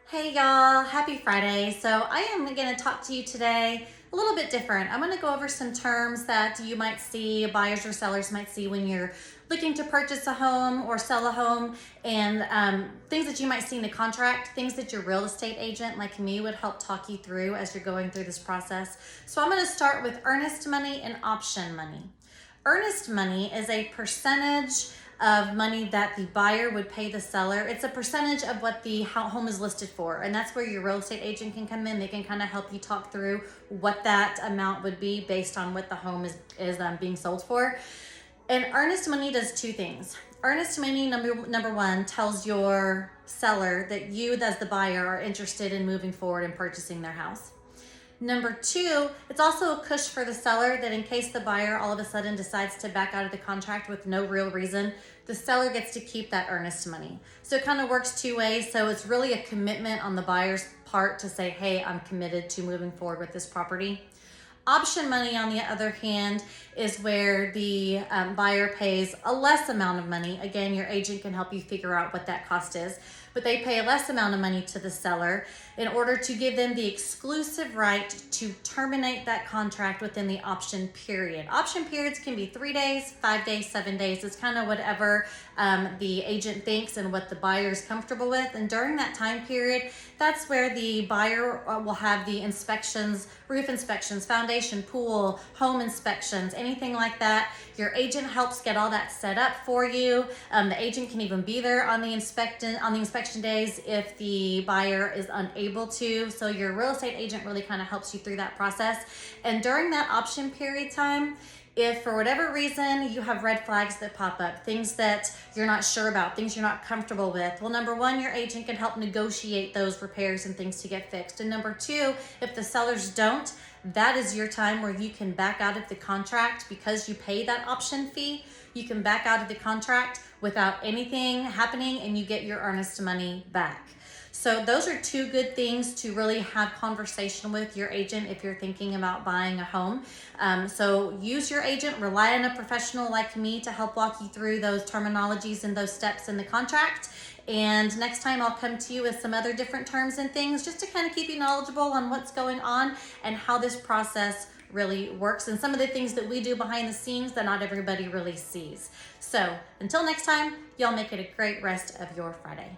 Hey y'all, happy Friday. So I am going to talk to you today a little bit different. I'm going to go over some terms that you might see, buyers or sellers might see when you're looking to purchase a home or sell a home, and things that you might see in a contract, things that your real estate agent like me would help talk you through as you're going through this process. So I'm going to start with earnest money and option money. Earnest money is a percentage of money that the buyer would pay the seller. It's a percentage of what the home is listed for, and that's where your real estate agent can come in. They can kind of help you talk through what that amount would be based on what the home is being sold for. And earnest money does two things. Earnest money, number one, tells your seller that you, as the buyer, are interested in moving forward and purchasing their house. Number two, it's also a push for the seller that in case the buyer all of a sudden decides to back out of the contract with no real reason, the seller gets to keep that earnest money. So it kind of works two ways. So it's really a commitment on the buyer's part to say, hey, I'm committed to moving forward with this property. Option money, on the other hand, is where the buyer pays a less amount of money. Again, your agent can help you figure out what that cost is, but they pay a less amount of money to the seller in order to give them the exclusive right to terminate that contract within the option period. Option periods can be 3 days, 5 days, 7 days. It's kind of whatever the agent thinks and what the buyer is comfortable with. And during that time period, that's where the buyer will have the inspections, roof inspections, foundation, pool, home inspections, anything like that. Your agent helps get all that set up for you. The agent can even be there on the inspection days if the buyer is unable to. So your real estate agent really kind of helps you through that process. And during that option period time, if for whatever reason you have red flags that pop up, things that you're not sure about, things you're not comfortable with, well, number one, your agent can help negotiate those repairs and things to get fixed. And number two, if the sellers don't, that is your time where you can back out of the contract because you pay that option fee. You can back out of the contract without anything happening and you get your earnest money back. So those are two good things to really have conversation with your agent if you're thinking about buying a home. So use your agent, rely on a professional like me to help walk you through those terminologies and those steps in the contract. And next time I'll come to you with some other different terms and things just to kind of keep you knowledgeable on what's going on and how this process really works and some of the things that we do behind the scenes that not everybody really sees. So until next time, y'all make it a great rest of your Friday.